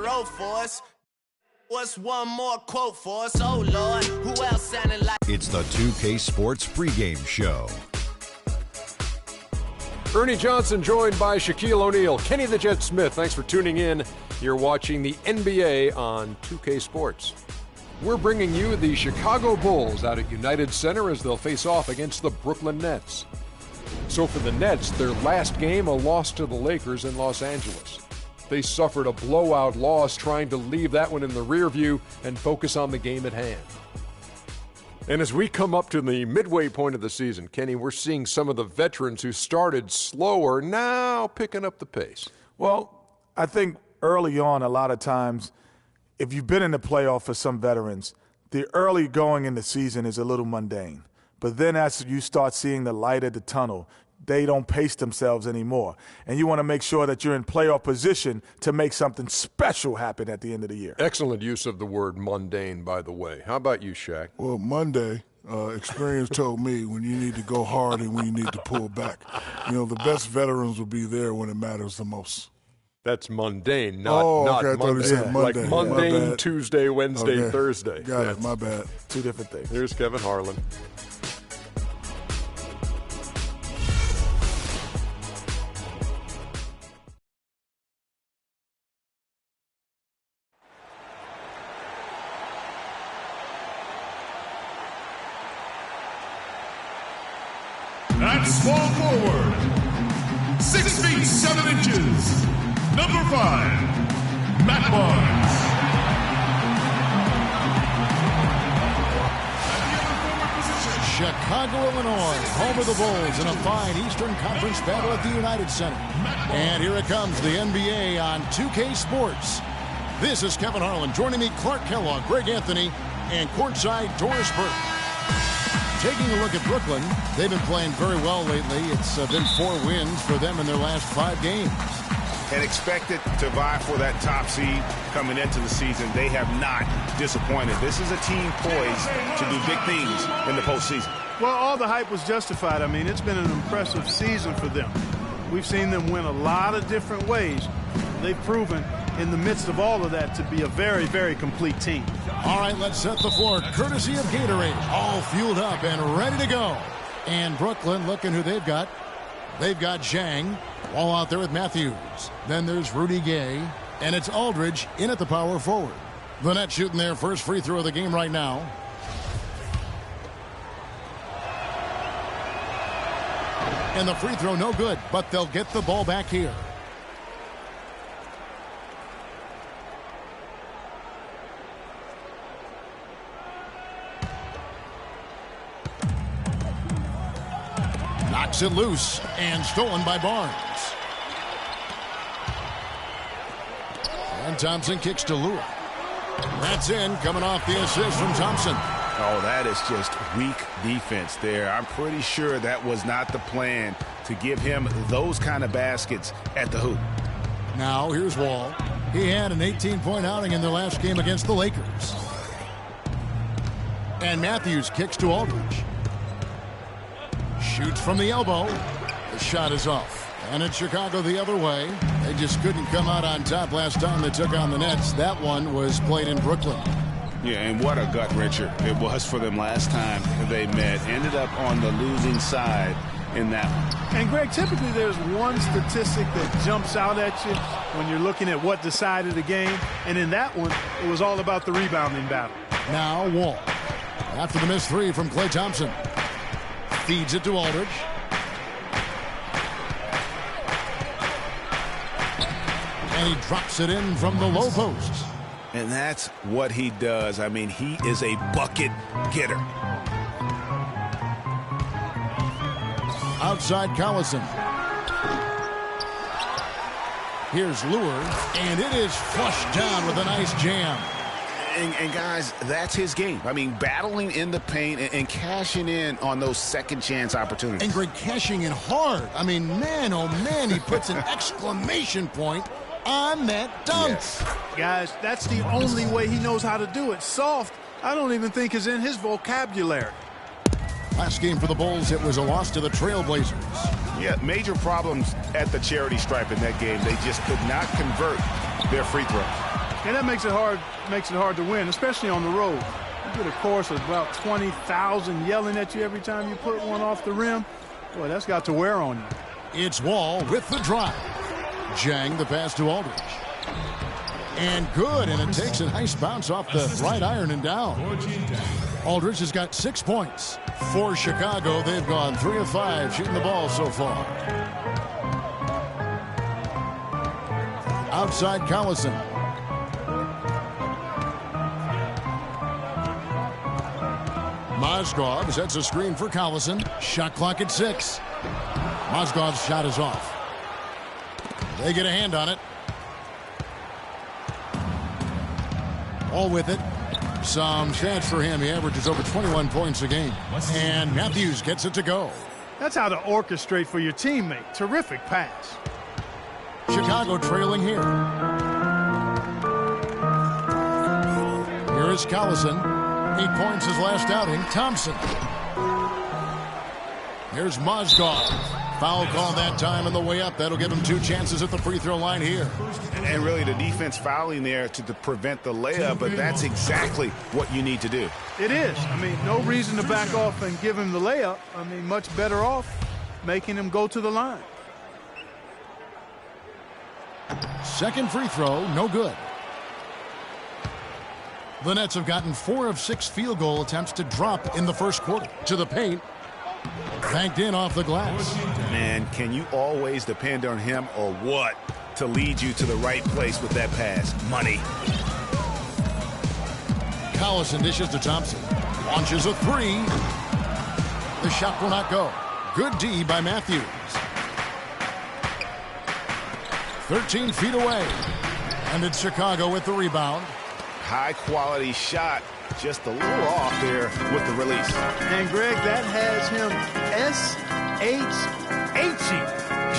wrote for us. What's one more quote for us? Oh, Lord, who else sounded like... It's the 2K Sports pregame show. Ernie Johnson joined by Shaquille O'Neal. Kenny the Jet Smith, thanks for tuning in. You're watching the NBA on 2K Sports. We're bringing you the Chicago Bulls out at United Center as they'll face off against the Brooklyn Nets. So for the Nets, their last game, a loss to the Lakers in Los Angeles. They suffered a blowout loss, trying to leave that one in the rear view and focus on the game at hand. And as we come up to the midway point of the season, Kenny, we're seeing some of the veterans who started slower now picking up the pace. Well, I think early on, a lot of times, if you've been in the playoff for some veterans, the early going in the season is a little mundane. But then as you start seeing the light at the tunnel, they don't pace themselves anymore. And you want to make sure that you're in playoff position to make something special happen at the end of the year. Excellent use of the word mundane, by the way. How about you, Shaq? Well, Monday, experience told me when you need to go hard and when you need to pull back. You know, the best veterans will be there when it matters the most. That's mundane, not okay, Monday. Monday. Like mundane Tuesday, Wednesday, Thursday. Got it, my bad. Two different things. Here's Kevin Harlan. At small forward, 6 feet 7 inches, number 5, Matt Barnes. Chicago, Illinois, home of the Bulls in a fine Eastern Conference battle at the United Center. And here it comes, the NBA on 2K Sports. This is Kevin Harlan. Joining me, Clark Kellogg, Greg Anthony, and courtside Doris Burke. Taking a look at Brooklyn, they've been playing very well lately. It's been 4 wins for them in their last 5 games. And expected to vie for that top seed coming into the season. They have not disappointed. This is a team poised to do big things in the postseason. Well, all the hype was justified. I mean, it's been an impressive season for them. We've seen them win a lot of different ways. They've proven in the midst of all of that to be a very, very complete team. All right, let's set the floor. Courtesy of Gatorade. All fueled up and ready to go. And Brooklyn, looking who they've got. They've got Zhang, all out there with Matthews. Then there's Rudy Gay. And it's Aldridge in at the power forward. The Nets shooting their first free throw of the game right now. And the free throw no good, but they'll get the ball back here. Knocks it loose and stolen by Barnes. And Thompson kicks to Lua. That's in, coming off the assist from Thompson. Oh, that is just weak defense there. I'm pretty sure that was not the plan to give him those kind of baskets at the hoop. Now here's Wall. He had an 18-point outing in their last game against the Lakers. And Matthews kicks to Aldridge. Shoots from the elbow. The shot is off. And it's Chicago the other way. They just couldn't come out on top last time they took on the Nets. That one was played in Brooklyn. Yeah, and what a gut-wrencher it was for them last time they met. Ended up on the losing side in that one. And, Greg, typically there's one statistic that jumps out at you when you're looking at what decided the game. And in that one, it was all about the rebounding battle. Now Wall. After the missed 3 from Klay Thompson. Feeds it to Aldridge. And he drops it in from the low post. And that's what he does. I mean, he is a bucket getter. Outside Collison. Here's Lure, and it is flushed down with a nice jam. And guys, that's his game. I mean, battling in the paint and cashing in on those second chance opportunities. And Greg, cashing in hard. I mean, man, oh man, he puts an exclamation point on that dunk. Yes. Guys, that's the only way he knows how to do it. Soft, I don't even think is in his vocabulary. Last game for the Bulls, it was a loss to the Trailblazers. Yeah, major problems at the charity stripe in that game. They just could not convert their free throws. And that makes it hard to win, especially on the road. You get a chorus of about 20,000 yelling at you every time you put one off the rim. Boy, that's got to wear on you. It's Wall with the drive. Jang the pass to Aldridge. And good, and it takes a nice bounce off the right iron and down. Aldridge has got 6 points. For Chicago, they've gone 3 of 5 shooting the ball so far. Outside Collison. Mozgov sets a screen for Collison. Shot clock at 6. Mozgov's shot is off. They get a hand on it. All with it. Some stats for him. He averages over 21 points a game. And Matthews gets it to go. That's how to orchestrate for your teammate. Terrific pass. Chicago trailing here. Here is Collison. 8 points his last outing. Thompson. Here's Mozgov. Foul call that time on the way up. That'll give him 2 chances at the free throw line here. And really the defense fouling there to prevent the layup, but that's exactly what you need to do. It is. I mean, no reason to back off and give him the layup. I mean, much better off making him go to the line. Second free throw, no good. The Nets have gotten 4 of 6 field goal attempts to drop in the first quarter. To the paint. Banked in off the glass. Man, can you always depend on him or what to lead you to the right place with that pass? Money. Collison dishes to Thompson. Launches a 3. The shot will not go. Good D by Matthews. 13 feet away. And it's Chicago with the rebound. High quality shot. Just a little off there with the release. And Greg, that has him S-H-H-ing,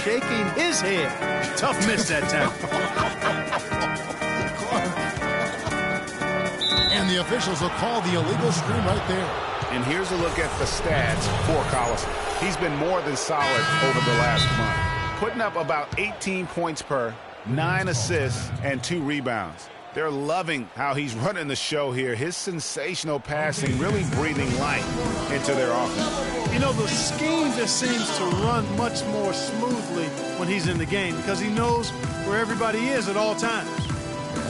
shaking his head. Tough miss that time. And the officials will call the illegal screen right there. And here's a look at the stats for Collison. He's been more than solid over the last month. Putting up about 18 points per, 9 assists, and 2 rebounds. They're loving how he's running the show here. His sensational passing really breathing life into their offense. You know, the scheme just seems to run much more smoothly when he's in the game because he knows where everybody is at all times.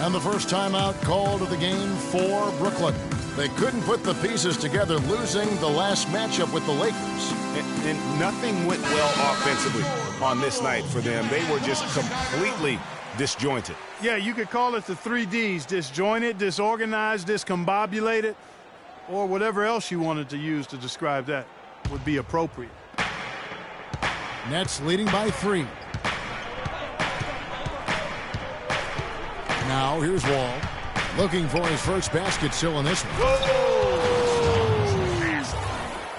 And the first timeout called of the game for Brooklyn. They couldn't put the pieces together, losing the last matchup with the Lakers. And nothing went well offensively on this night for them. They were just completely disjointed. Yeah, you could call it the 3 Ds: disjointed, disorganized, discombobulated, or whatever else you wanted to use to describe that would be appropriate. Nets leading by 3. Now here's Wall. Looking for his first basket still in this one. Whoa!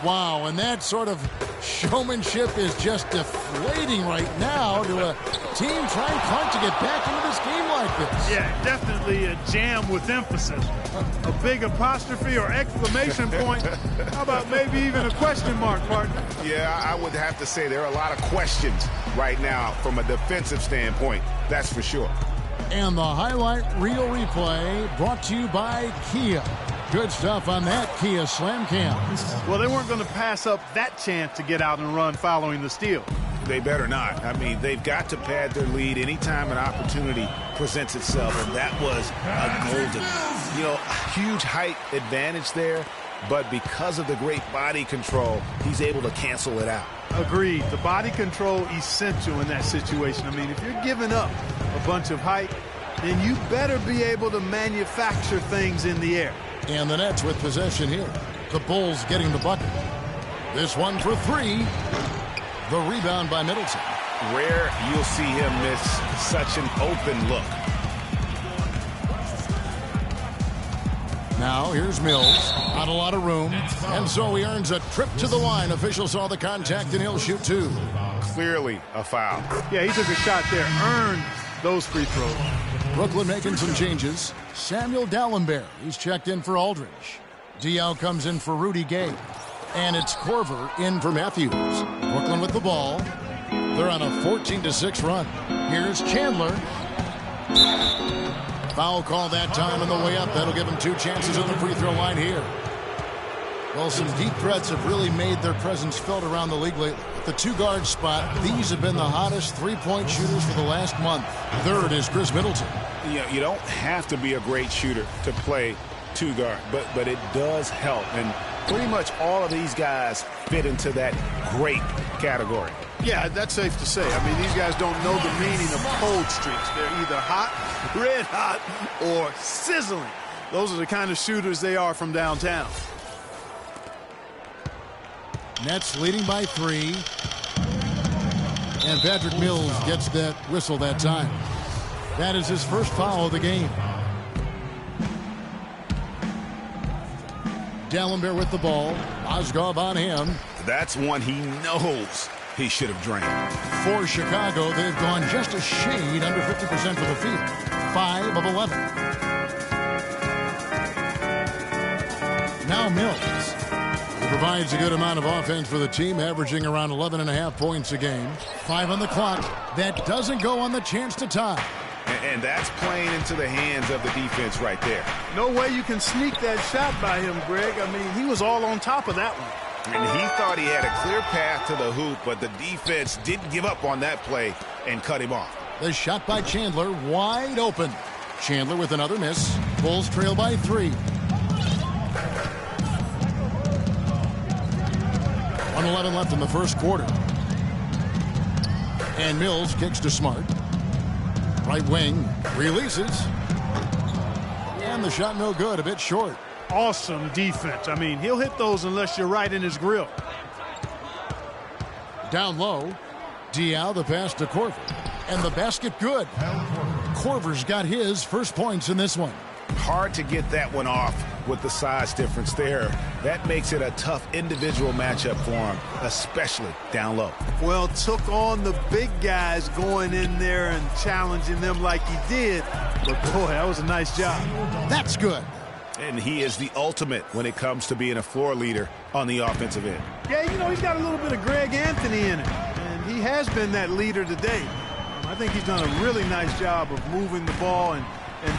Wow, and that sort of showmanship is just deflating right now to a team trying hard to get back into this game like this. Yeah, definitely a jam with emphasis. A big apostrophe or exclamation point. How about maybe even a question mark, partner? Yeah, I would have to say there are a lot of questions right now from a defensive standpoint. That's for sure. And the highlight reel replay brought to you by Kia. Good stuff on that Kia Slam Cam. Well, they weren't going to pass up that chance to get out and run following the steal. They better not. I mean, they've got to pad their lead anytime an opportunity presents itself, and that was a golden. You know, huge height advantage there, but because of the great body control, he's able to cancel it out. Agreed. The body control essential in that situation. I mean, if you're giving up a bunch of height, then you better be able to manufacture things in the air. And the Nets with possession here. The Bulls getting the bucket. This one for 3. The rebound by Middleton. Rare you'll see him miss such an open look. Now here's Mills. Not a lot of room. And so he earns a trip to the line. Officials saw the contact and he'll shoot 2. Clearly a foul. Yeah, he took a shot there. Earned those free throws. Brooklyn making some changes. Samuel Dallenberg, he's checked in for Aldridge. Diaw comes in for Rudy Gay. And it's Korver in for Matthews. Brooklyn with the ball. They're on a 14-6 run. Here's Chandler. Foul call that time on the way up. That'll give him 2 chances at the free throw line here. Well, some deep threats have really made their presence felt around the league lately. At the 2-guard spot, these have been the hottest 3-point shooters for the last month. Third is Chris Middleton. You don't have to be a great shooter to play 2-guard, but it does help. And pretty much all of these guys fit into that great category. Yeah, that's safe to say. I mean, these guys don't know the meaning of cold streaks. They're either hot, red hot, or sizzling. Those are the kind of shooters they are from downtown. Nets leading by 3. And Patrick Mills gets that whistle that time. That is his first foul of the game. Dallenberg with the ball. Mozgov on him. That's one he knows he should have drained. For Chicago, they've gone just a shade under 50% for the field. 5 of 11. Now Mills. He provides a good amount of offense for the team, averaging around 11.5 points a game. 5 on the clock. That doesn't go on the chance to tie. And that's playing into the hands of the defense right there. No way you can sneak that shot by him, Greg. I mean, he was all on top of that one. And he thought he had a clear path to the hoop, but the defense didn't give up on that play and cut him off. The shot by Chandler, wide open. Chandler with another miss. Bulls trail by 3. 1:11 left in the first quarter. And Mills kicks to Smart. Right wing, releases. And the shot no good, a bit short. Awesome defense. I mean, he'll hit those unless you're right in his grill. Down low, Diaw the pass to Korver. And the basket good. Korver's got his first points in this one. Hard to get that one off with the size difference there. That makes it a tough individual matchup for him, especially down low. Well, took on the big guys going in there and challenging them like he did. But, boy, that was a nice job. That's good. And he is the ultimate when it comes to being a floor leader on the offensive end. Yeah, you know, he's got a little bit of Greg Anthony in him. And he has been that leader today. I think he's done a really nice job of moving the ball and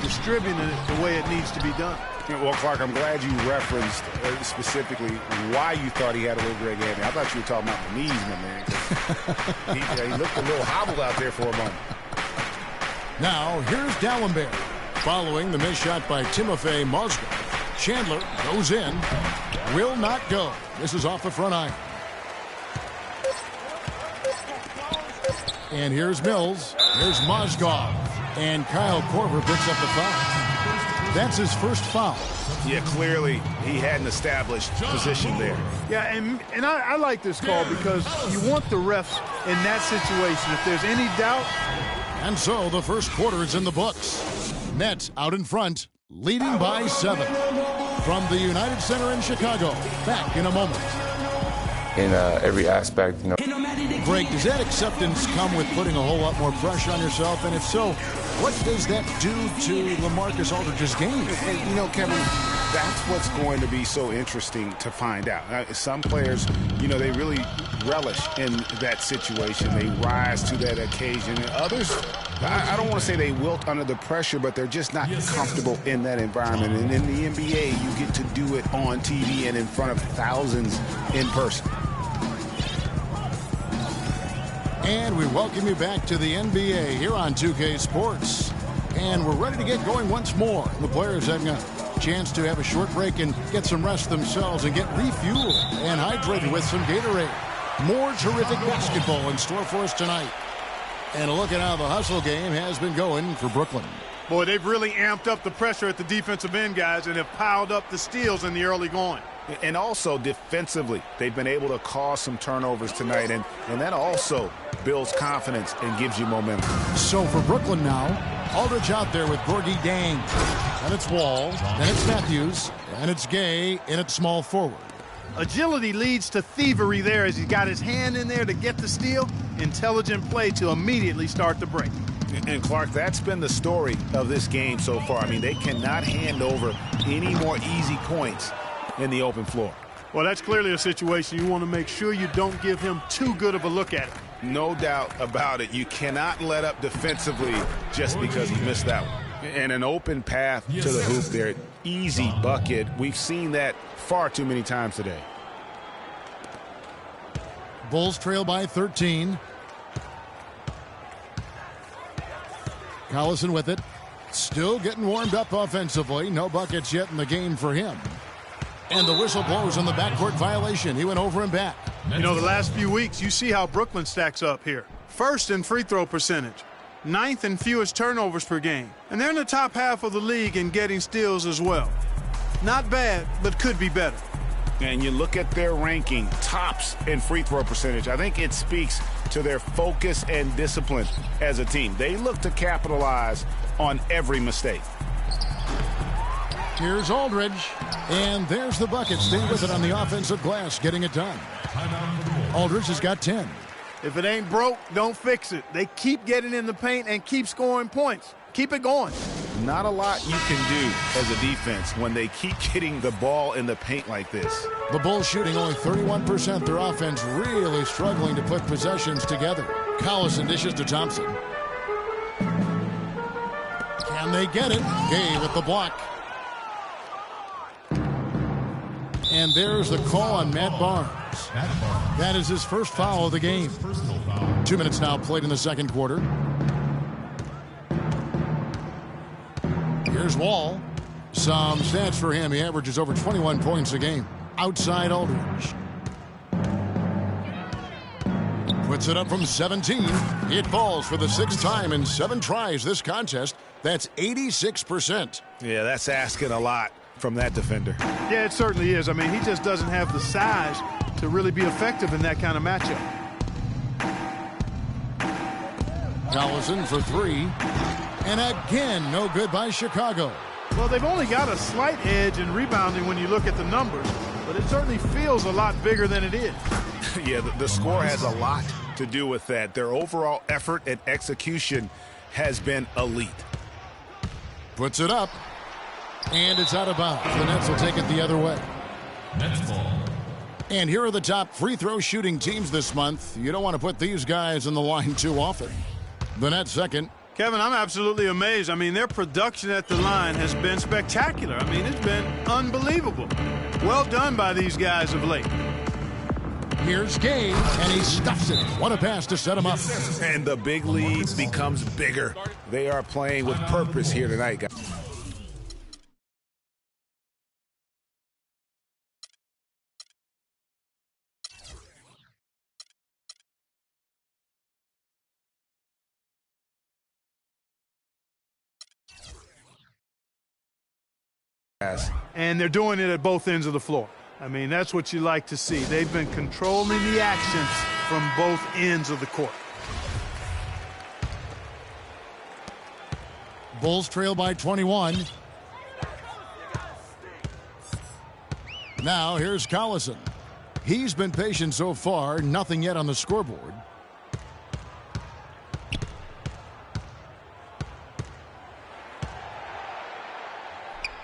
distributing it the way it needs to be done. Well, Clark, I'm glad you referenced specifically why you thought he had a little Greg Anthony. I thought you were talking about the knees, my man. He looked a little hobbled out there for a moment. Now, here's Dallenberg. Following the missed shot by Timofey Mozgov. Chandler goes in. Will not go. This is off the front iron. And here's Mills. Here's Mozgov. And Kyle Korver picks up the foul. That's his first foul. Yeah, clearly he had an established position there. Yeah, and I like this call because you want the refs in that situation. If there's any doubt. And so the first quarter is in the books. Nets out in front, leading by 7. From the United Center in Chicago. Back in a moment. In every aspect, you know. Greg, does that acceptance come with putting a whole lot more pressure on yourself? And if so, what does that do to LaMarcus Aldridge's game? And, you know, Kevin, that's what's going to be so interesting to find out. Some players, you know, they really relish in that situation. They rise to that occasion. And others, I don't want to say they wilt under the pressure, but they're just not comfortable in that environment. And in the NBA, you get to do it on TV and in front of thousands in person. And we welcome you back to the NBA here on 2K Sports. And we're ready to get going once more. The players having a chance to have a short break and get some rest themselves and get refueled and hydrated with some Gatorade. More terrific basketball in store for us tonight. And a look at how the hustle game has been going for Brooklyn. Boy, they've really amped up the pressure at the defensive end, guys, and have piled up the steals in the early going. And also defensively, they've been able to cause some turnovers tonight, and that also builds confidence and gives you momentum. So for Brooklyn now, Aldridge out there with Gorgie Dang. And it's Wall, and it's Matthews, and it's Gay, and it's small forward. Agility leads to thievery there as he got his hand in there to get the steal. Intelligent play to immediately start the break. And Clark, that's been the story of this game so far. I mean, they cannot hand over any more easy points in the open floor. Well, that's clearly a situation you want to make sure you don't give him too good of a look at it. No doubt about it. You cannot let up defensively just because he missed that one. And an open path to the hoop there. Easy bucket. We've seen that far too many times today. Bulls trail by 13. Collison with it. Still getting warmed up offensively. No buckets yet in the game for him. And the whistle blows on the backcourt violation. He went over and back. You know, the last few weeks, you see how Brooklyn stacks up here. First in free throw percentage. 9th in fewest turnovers per game. And they're in the top half of the league in getting steals as well. Not bad, but could be better. And you look at their ranking, tops in free throw percentage. I think it speaks to their focus and discipline as a team. They look to capitalize on every mistake. Here's Aldridge. And there's the bucket. Stay with it on the offensive glass, getting it done. Aldridge has got 10. If it ain't broke, don't fix it. They keep getting in the paint and keep scoring points. Keep it going. Not a lot you can do as a defense when they keep getting the ball in the paint like this. The Bulls shooting only 31%. Their offense really struggling to put possessions together. Collison dishes to Thompson. Can they get it? Gay with the block. And there's the call on Matt Barnes. That is his first foul of the game. 2 minutes now played in the second quarter. Here's Wall. Some stats for him. He averages over 21 points a game. Outside Aldridge. Puts it up from 17. It falls for the 6th time in 7 tries this contest. That's 86%. Yeah, that's asking a lot from that defender. Yeah, it certainly is. I mean, he just doesn't have the size to really be effective in that kind of matchup. Collison for 3. And again, no good by Chicago. Well, they've only got a slight edge in rebounding when you look at the numbers, but it certainly feels a lot bigger than it is. Yeah, the score has a lot to do with that. Their overall effort and execution has been elite. Puts it up. And it's out of bounds. The Nets will take it the other way. Nets ball. And here are the top free throw shooting teams this month. You don't want to put these guys in the line too often. The Nets second. Kevin, I'm absolutely amazed. I mean, their production at the line has been spectacular. I mean, it's been unbelievable. Well done by these guys of late. Here's Gay, and he stuffs it. What a pass to set him up. And the big lead becomes bigger. They are playing with purpose here tonight, guys. And they're doing it at both ends of the floor. I mean, that's what you like to see. They've been controlling the action from both ends of the court. Bulls trail by 21. Now here's Collison. He's been patient so far. Nothing yet on the scoreboard.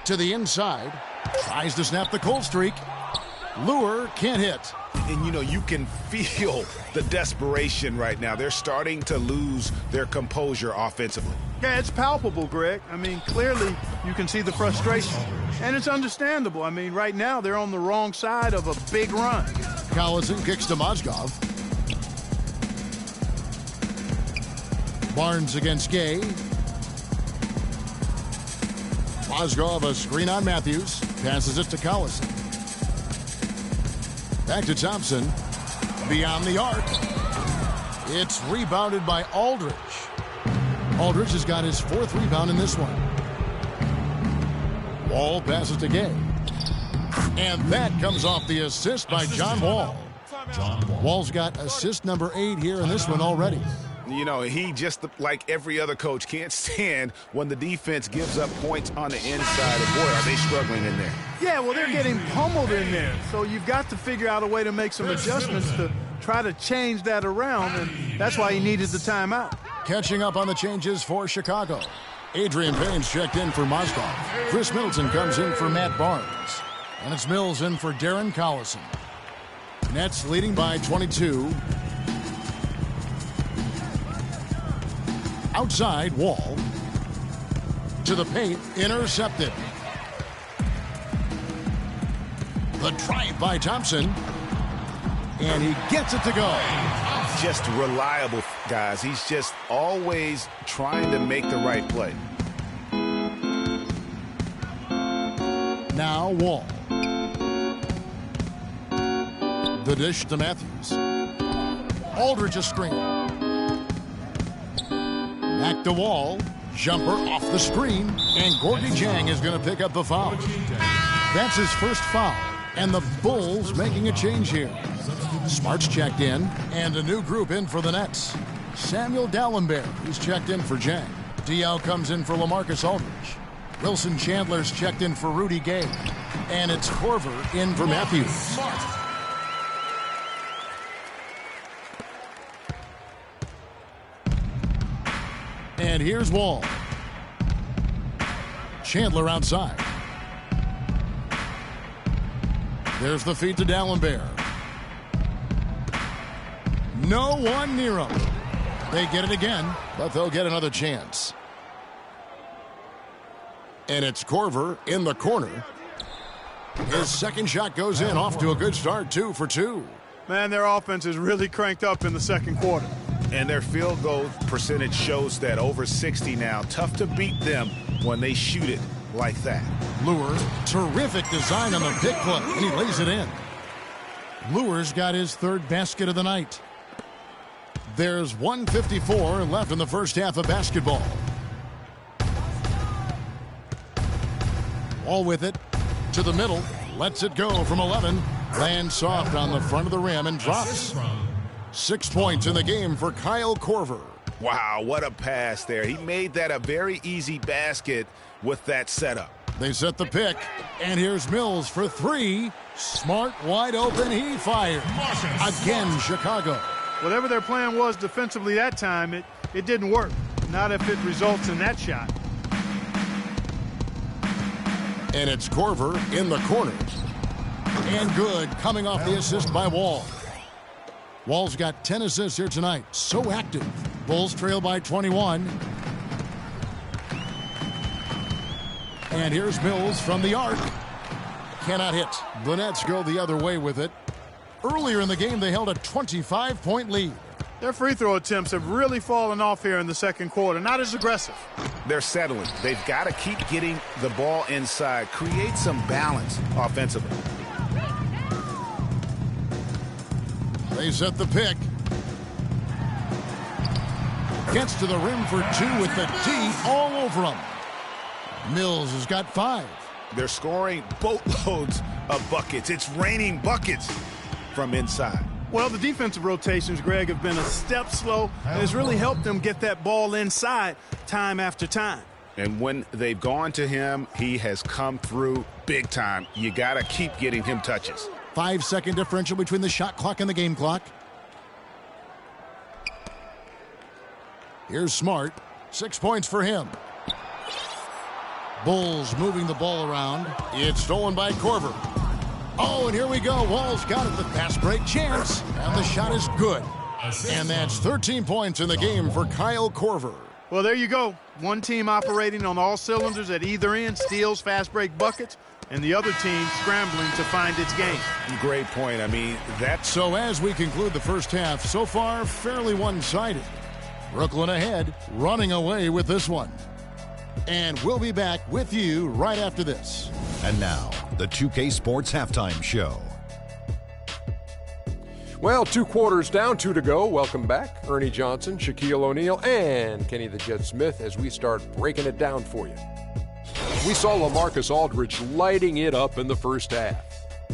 To the inside. Tries to snap the cold streak. Lure can't hit. And, you know, you can feel the desperation right now. They're starting to lose their composure offensively. Yeah, it's palpable, Greg. I mean, clearly you can see the frustration. And it's understandable. I mean, right now they're on the wrong side of a big run. Collison kicks to Mozgov. Barnes against Gay. Mozgov a screen on Matthews. Passes it to Collison. Back to Thompson. Beyond the arc. It's rebounded by Aldridge. Aldridge has got his 4th rebound in this one. Wall passes to Gay. And that comes off the assist by John Wall. Wall's got assist number 8 here in this one already. You know, he just, like every other coach, can't stand when the defense gives up points on the inside. And boy, are they struggling in there. Yeah, well, they're getting pummeled in there. So you've got to figure out a way to make some adjustments to try to change that around, and that's why he needed the timeout. Catching up on the changes for Chicago. Adrian Payne's checked in for Mozgov. Chris Middleton comes in for Matt Barnes. And it's Mills in for Darren Collison. Nets leading by 22. Outside, Wall. to the paint, intercepted. The drive by Thompson. And he gets it to go. Just reliable, guys. He's just always trying to make the right play. Now Wall. The dish to Matthews. Aldridge a screen. Back to Wall. Jumper off the screen. And Gorgie Jang is going to pick up the foul. That's his first foul. And the Bulls making a change here. Smart's checked in. And a new group in for the Nets. Samuel Dalembert, who's checked in for Jang. Diaw comes in for LaMarcus Aldridge. Wilson Chandler's checked in for Rudy Gay. And it's Korver in for Matthews. And here's Wall. Chandler outside. There's the feed to Dalembert. No one near him. They get it again, but they'll get another chance. And it's Korver in the corner. His second shot goes in, off to a good start, 2 for 2. Man, their offense is really cranked up in the second quarter. And their field goal percentage shows that, over 60 now. Tough to beat them when they shoot it like that. Lure, terrific design on the pick play, and he lays it in. Lure's got his third basket of the night. There's 1:54 left in the first half of basketball. All with it to the middle, lets it go from 11, lands soft on the front of the rim and drops. 6 points in the game for Kyle Korver. Wow, what a pass there. He made that a very easy basket with that setup. They set the pick, and here's Mills for 3. Smart, wide open, he fired. Again, Chicago. Whatever their plan was defensively that time, it didn't work. Not if it results in that shot. And it's Korver in the corner. And good, coming off the assist by Wall. Wall's got 10 assists here tonight. So active. Bulls trail by 21. And here's Mills from the arc. Cannot hit. The Nets go the other way with it. Earlier in the game, they held a 25-point lead. Their free throw attempts have really fallen off here in the second quarter. Not as aggressive. They're settling. They've got to keep getting the ball inside. Create some balance offensively. They set the pick. Gets to the rim for 2 with the D all over him. Mills has got 5. They're scoring boatloads of buckets. It's raining buckets from inside. Well, the defensive rotations, Greg, have been a step slow, and it's really helped them get that ball inside time after time. And when they've gone to him, he has come through big time. You got to keep getting him touches. 5-second differential between the shot clock and the game clock. Here's Smart. 6 points for him. Bulls moving the ball around. It's stolen by Korver. Oh, and here we go. Wall's got it. The fast break chance. And the shot is good. And that's 13 points in the game for Kyle Korver. Well, there you go. One team operating on all cylinders at either end, steals, fast break buckets, and the other team scrambling to find its game. Great point. I mean, that's... So as we conclude the first half, so far fairly one-sided. Brooklyn ahead, running away with this one. And we'll be back with you right after this. And now, the 2K Sports Halftime Show. Well, 2 quarters down, 2 to go. Welcome back. Ernie Johnson, Shaquille O'Neal, and Kenny the Jet Smith as we start breaking it down for you. We saw LaMarcus Aldridge lighting it up in the first half.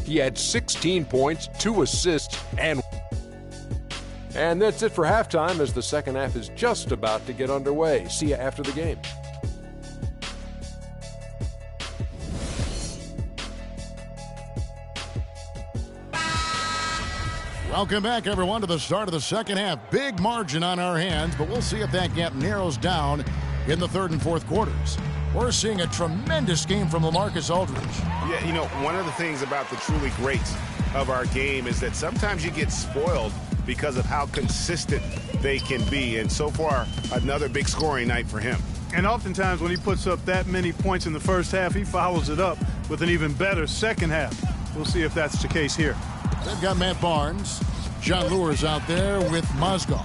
He had 16 points, 2 assists, and that's it for halftime as the second half is just about to get underway. See you after the game. Welcome back, everyone, to the start of the second half. Big margin on our hands, but we'll see if that gap narrows down in the third and fourth quarters. We're seeing a tremendous game from LaMarcus Aldridge. Yeah, you know, one of the things about the truly greats of our game is that sometimes you get spoiled because of how consistent they can be. And so far, another big scoring night for him. And oftentimes when he puts up that many points in the first half, he follows it up with an even better second half. We'll see if that's the case here. They've got Matt Barnes. John Lure's out there with Mozgov.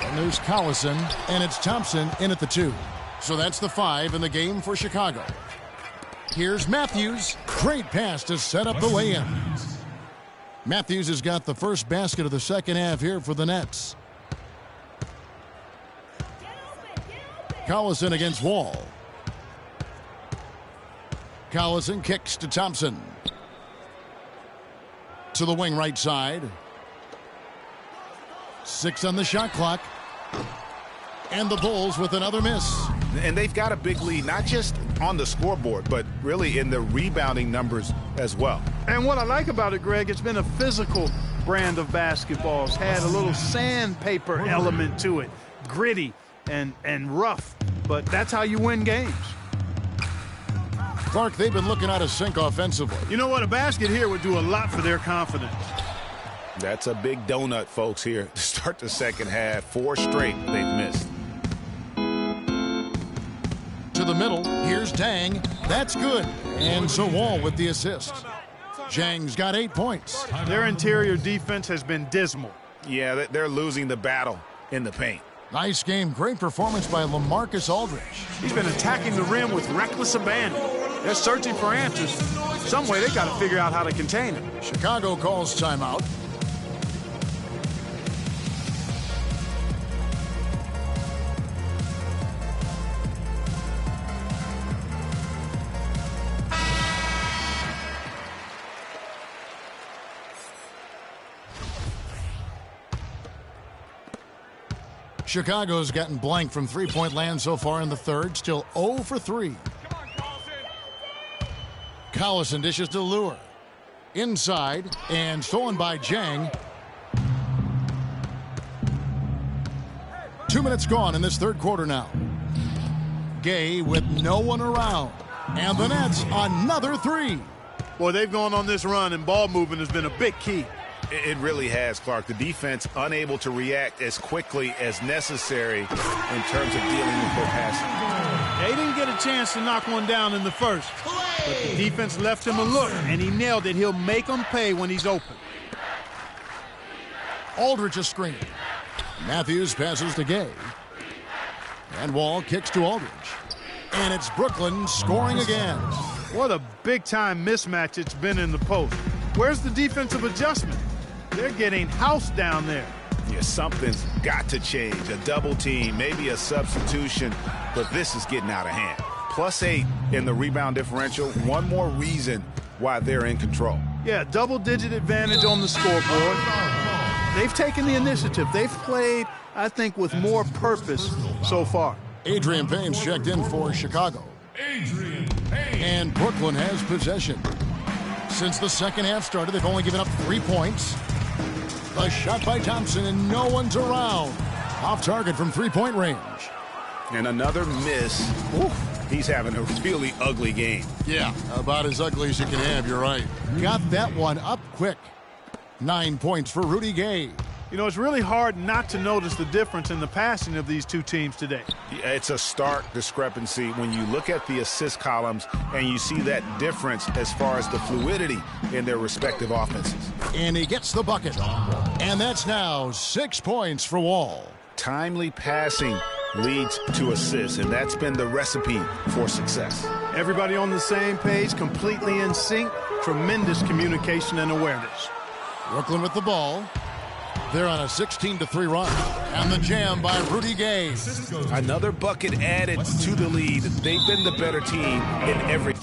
And there's Collison, and it's Thompson in at the 2. So that's the 5 in the game for Chicago. Here's Matthews. Great pass to set up the lay-in. Matthews has got the first basket of the second half here for the Nets. Collison against Wall. Collison kicks to Thompson. To the wing right side. 6 on the shot clock. And the Bulls with another miss. And they've got a big lead, not just on the scoreboard, but really in the rebounding numbers as well. And what I like about it, Greg, it's been a physical brand of basketball. It's had a little sandpaper element to it. Gritty and rough, but that's how you win games. Clark, they've been looking out of sync offensively. You know what? A basket here would do a lot for their confidence. That's a big donut, folks, here to start the second half. 4 straight they've missed. To the middle, here's Dang. That's good. And so Wall with the assist. Zhang's got 8 points. Their interior defense has been dismal. Yeah, they're losing the battle in the paint. Nice game. Great performance by LaMarcus Aldridge. He's been attacking the rim with reckless abandon. They're searching for answers. Some way they got to figure out how to contain him. Chicago calls timeout. Chicago's gotten blank from three-point land so far in the third. Still 0 for 3. Collison dishes to Lure. Inside and stolen by Zhang. 2 minutes gone in this third quarter now. Gay with no one around. And the Nets another 3. Boy, they've gone on this run, and ball movement has been a big key. It really has, Clark. The defense unable to react as quickly as necessary in terms of dealing with their passing. They didn't get a chance to knock one down in the first, but the defense left him a look, and he nailed it. He'll make them pay when he's open. Aldridge is screened. Matthews passes to Gay. And Wall kicks to Aldridge. And it's Brooklyn scoring again. What a big-time mismatch it's been in the post. Where's the defensive adjustment? They're getting housed down there. Yeah, something's got to change. A double team, maybe a substitution, but this is getting out of hand. +8 in the rebound differential. One more reason why they're in control. Yeah, double-digit advantage on the scoreboard. They've taken the initiative. They've played, I think, with more purpose so far. Adrian Payne's checked in for Chicago. And Brooklyn has possession. Since the second half started, they've only given up 3 points. A shot by Thompson, and no one's around. Off target from three-point range. And another miss. Oof, he's having a really ugly game. Yeah, about as ugly as you can have, you're right. Got that one up quick. 9 points for Rudy Gay. You know, it's really hard not to notice the difference in the passing of these two teams today. It's a stark discrepancy when you look at the assist columns and you see that difference as far as the fluidity in their respective offenses. And he gets the bucket. And that's now 6 points for Wall. Timely passing leads to assists, and that's been the recipe for success. Everybody on the same page, completely in sync, tremendous communication and awareness. Brooklyn with the ball. They're on a 16-3 run. And the jam by Rudy Gay. Another bucket added to the lead. They've been the better team in every...